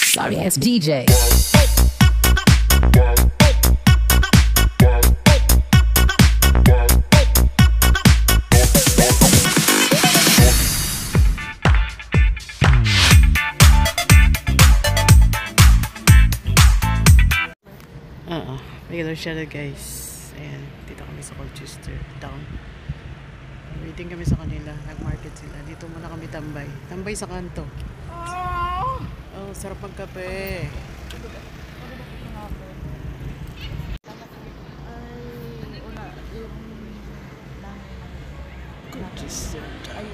Sorry ass DJ. May siya na guys. Ayan, dito kami sa Colchester Town. Waiting kami sa kanila. Nag-market sila. Dito muna kami tambay. Tambay sa kanto. Oh, sarap magkape. Colchester Town.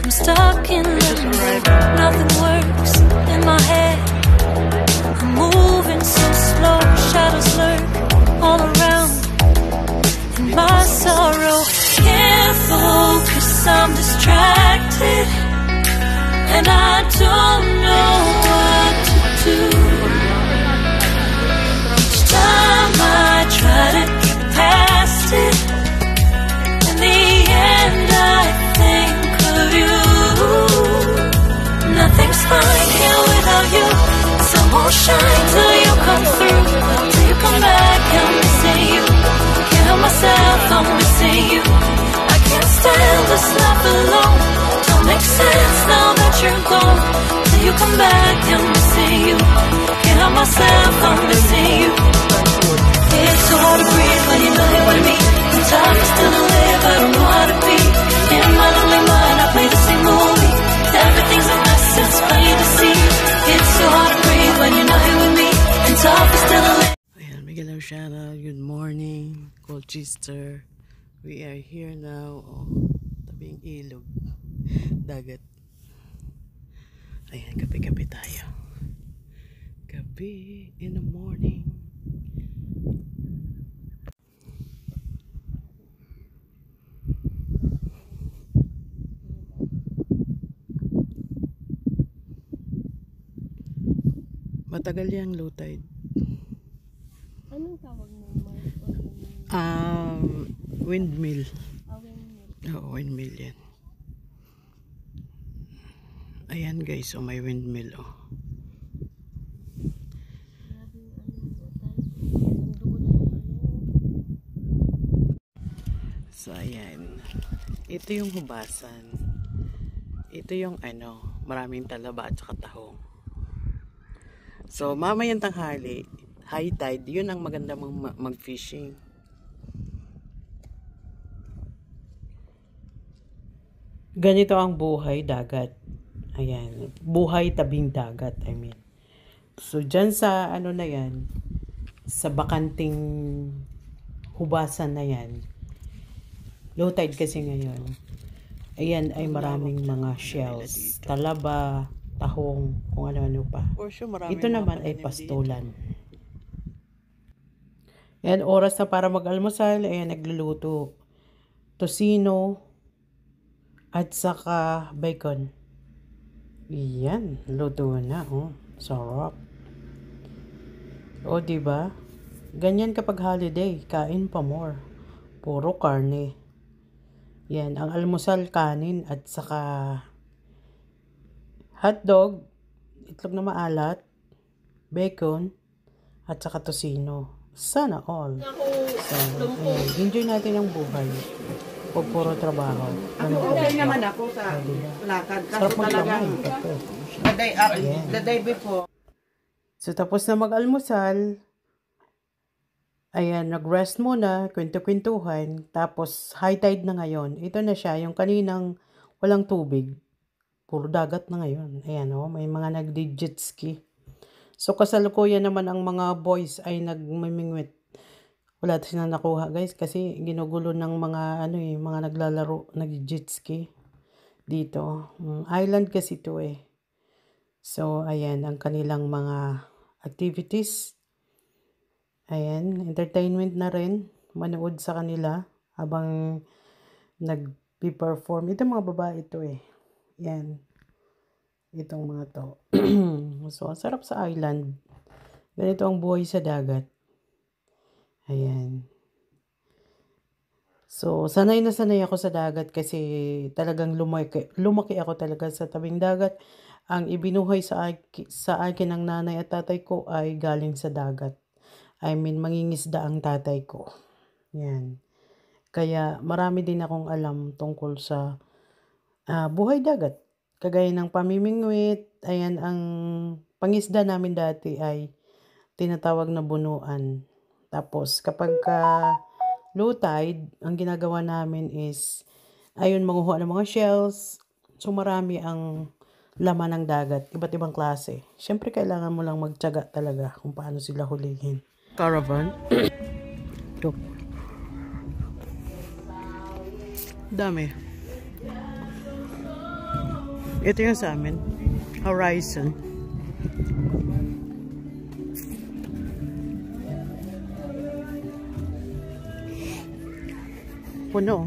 I'm stuck in limbo, nothing works in my head. I'm moving so slow, shadows lurk all around. In my sorrow, can't focus, I'm distracted, and I don't know what to do. Each time I try to get past it, in the end I think of you. Nothing's fine here without you. Sun won't shine till you come through. Till you come back, I'm missing you. Can't help myself, I'm missing you. I can't stand this life alone. Don't make sense now that you're gone. Till you come back, I'm missing you. Can't help myself, I'm missing you. It's so hard to breathe when you know what I mean. Time is still to live, I don't know how to be. In my lonely mind, I play the same movie. Everything's a mess, it's plain to see. It's so hard to breathe when you're not here with me. And time is still to live. Ayan, Miguel Oceana, good morning, Colchester. We are here now. Oh, tabing ilog, dagat. Ayan, gabi-gabi tayo. Gabi in the morning. Matagal yung low tide. Anong tawag mo? Windmill. Windmill. Oo, windmill yan. Ayan guys, may windmill oh. So ayan. Ito yung hubasan. Ito yung maraming talaba at saka tahong. So, mamayang tanghali, high tide, yun ang maganda mong mag-fishing. Ganito ang buhay dagat. Ayan, buhay tabing dagat, I mean. So, dyan sa, na yan, sa bakanting hubasan na yan, low tide kasi ngayon, ayan ay maraming mga shells, talaba, tahong, kung ano-ano pa. Ito naman ay pastulan. Ayan, oras na para mag-almusal. Ayan, nagluluto. Tocino at saka bacon. Ayan, luto na. Oh, sarap. O, diba? Ganyan kapag holiday. Kain pa more. Puro karne. Yan, ang almusal kanin at saka hotdog, itlog na maalat, bacon, at saka tocino. Sana all. So, ayan, enjoy natin ang buhay. Huwag puro trabaho. Okay naman ako sa lakad. Kasi talagang the day before. So, tapos na mag-almusal, ayan, nag-rest muna, kwento-kwentuhan, tapos high tide na ngayon. Ito na siya, yung kaninang walang tubig. Puro dagat na ngayon. Ayan may mga nag-jet ski. So, kasalukuyan naman ang mga boys ay nagmimingwit. Wala silang nakuha guys kasi ginugulo ng mga mga naglalaro, nag-jet ski dito. Island kasi ito eh. So, ayan ang kanilang mga activities. Ayan, entertainment na rin. Manood sa kanila habang perform. Ito mga babae ito eh. Yan. Itong mga to. So, ang sarap sa island. Ganito ang buhay sa dagat. Ayan. So, sanay na sanay ako sa dagat kasi talagang lumaki ako talaga sa tabing dagat. Ang ibinuhay sa akin ng nanay at tatay ko ay galing sa dagat. I mean, mangingisda ang tatay ko. Yan. Kaya marami din akong alam tungkol sa buhay dagat. Kagaya ng pamimingwit, ayan ang pangisda namin dati ay tinatawag na bunuan. Tapos kapag low tide, ang ginagawa namin is ayun manguha ng mga shells. So marami ang laman ng dagat, iba't ibang klase. Siyempre kailangan mo lang magtiyaga talaga kung paano sila hulihin. Caravan. Ito. Dami. Ito yung sa amin. Horizon. Puno.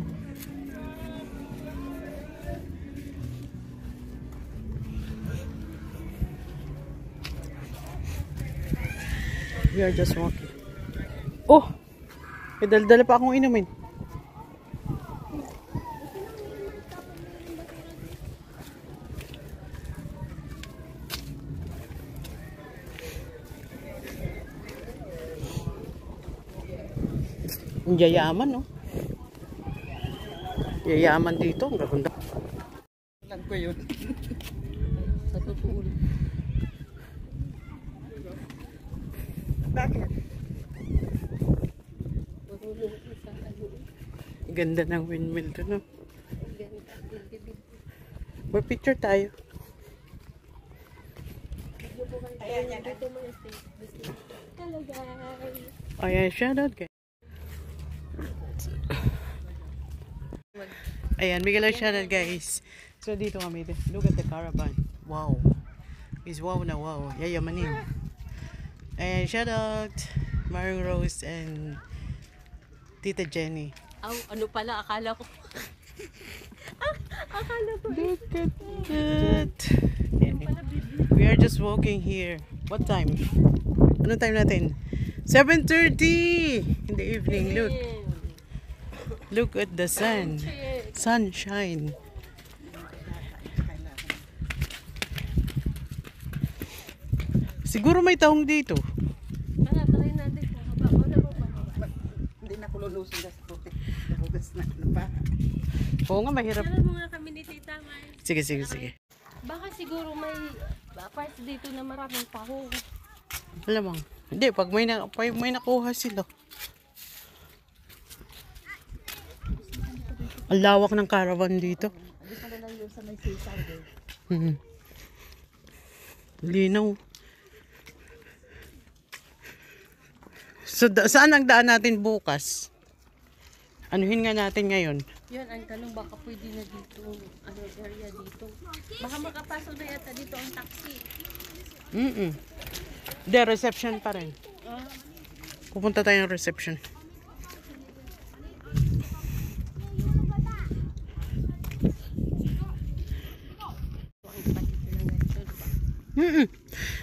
We are just walking. Oh! May dala pa akong inumin. Ang yayaman, no? Yayaman dito. Ang gaganda. Alam ko yun. Sa totoo. Bakit? Ganda ng windmill to, no? Mag-picture tayo. Ayan yan. Hello guys. Ayan, shoutout guys. Ayan, bigyan lang shoutout guys. So, dito kami. Look at the caravan. Wow. Is wow na wow. Yayamanin. Ayan, shoutout Maring Rose and Tita Jenny. Ano pala, akala ko. Akala ko. Look at that. We are just walking here. What time? Ano time natin? 7:30 in the evening. Look. Look at the sun. Sunshine. Siguro may taong dito. Try natin kung mababa na ba. Hindi na kululusin sa puti. Nabugas na pa. Oo nga, mahirap. Tara mo nga kami ni Tita May. Sige, sige, sige. Baka siguro may parts dito na maraming taho. Alam mo. Hindi, pag may nakuha sila. Ang lawak ng caravan dito. Gusto na lang yun sa may sisal eh. Linaw. So, saan ang daan natin bukas? Anuhin nga natin ngayon. Yun, ang tanong baka pwede na dito, ano area dito. Baka makapasok na yata dito ang taxi. The reception pa rin. Pupunta tayo ng reception.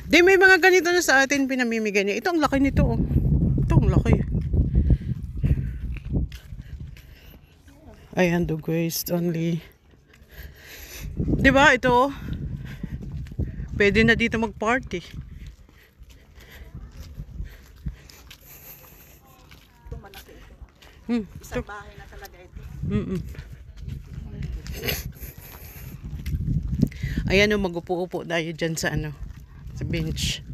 Di may mga ganito na sa atin pinamimigay niya. Ito ang laki nito, oh. Ito ang laki. Ayan, the guys, only. Di ba ito? Pwede na dito mag-party. Ito malaki ito. Ito. Isang bahay na talaga ito. Ayan, oh, mag-upo-upo tayo dyan sa ano, sa bench.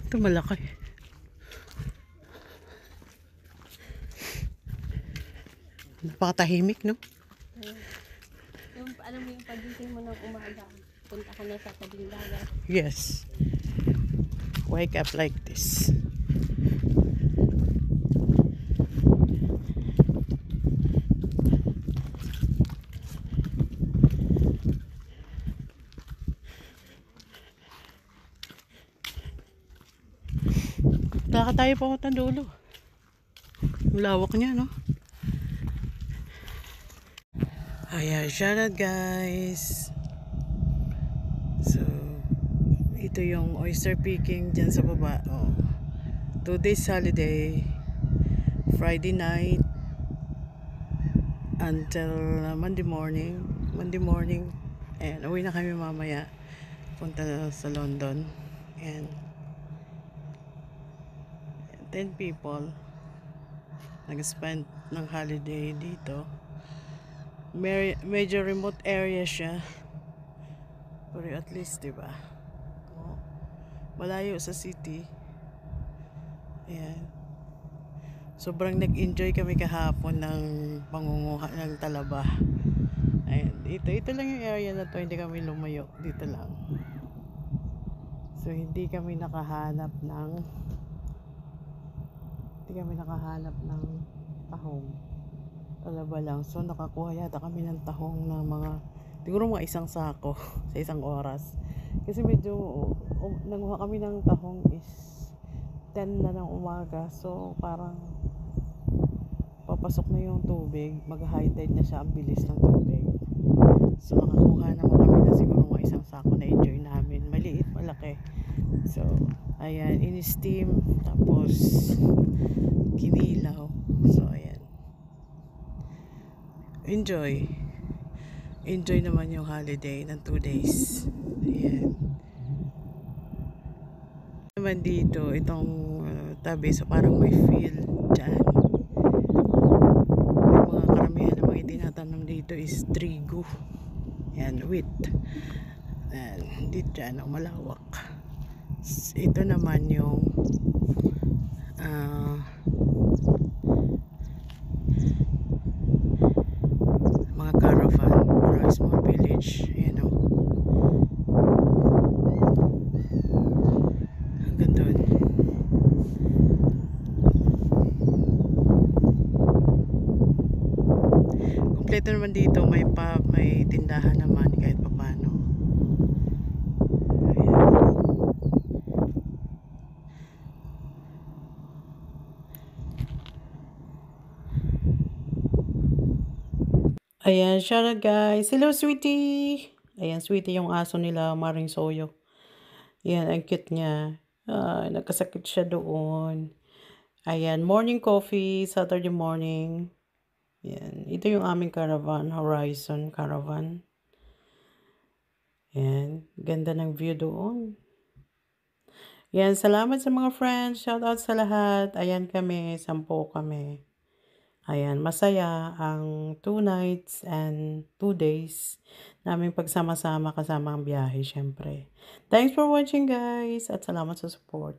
Ito malaki. Napakatahimik, no? Yung, alam mo yung pagising mo ng umaga, punta ka na sa tabing dagat. Yes. Wake up like this. Baka tayo pumunta dulo. Lawak niya, no? Ayan siya na, guys. So, ito yung oyster picking dyan sa baba. Oh. 2 days holiday. Friday night until Monday morning. And uwi na kami mamaya. Punta na sa London. And 10 people nag-spend ng holiday dito. Medyo remote area siya. Pero at least, diba? Oh, malayo sa city. Ayan. Sobrang nag-enjoy kami kahapon ng pangunguha ng talaba. Ayan. Ito lang yung area na to. Hindi kami lumayo. Dito lang. So, hindi kami nakahanap ng tahong. Talaba lang. So, nakakuha yata kami ng tahong na siguro mga 1 sako sa 1 oras. Kasi medyo, nanguha kami ng tahong is 10 na ng umaga. So, parang papasok na yung tubig. Mag-high tide na siya. Ang bilis ng tubig. So, nakakuha naman kami na siguro mga 1 sako na enjoy namin. Maliit, malaki. So, ayan, in-steam. Tapos, kinilaw. So, ayan. Enjoy naman yung holiday ng 2 days. Ayan. Naman dito, itong tabi, so parang may field dyan. Yung mga karamihan na mga itinatanong dito is trigo. Ayan, wheat. Ayan, dito dyan, malawak. Ito naman yung mga caravan, parang small village. Ayan, o. Hanggang doon. Kompleto naman dito, may pub, may tindahan naman kahit papano. Ayan siya na, guys. Hello, sweetie! Ayan, sweetie yung aso nila, Maring Soyo. Ayan, ang cute niya. Nagkasakit siya doon. Ayan, morning coffee, Saturday morning. Ayan, ito yung aming caravan, Horizon Caravan. Ayan, ganda ng view doon. Ayan, salamat sa mga friends. Shout out sa lahat. Ayan kami, 10 kami. Ayan, masaya ang 2 nights and 2 days naming pagsama-sama kasama ang biyahe, syempre. Thanks for watching, guys, at salamat sa support.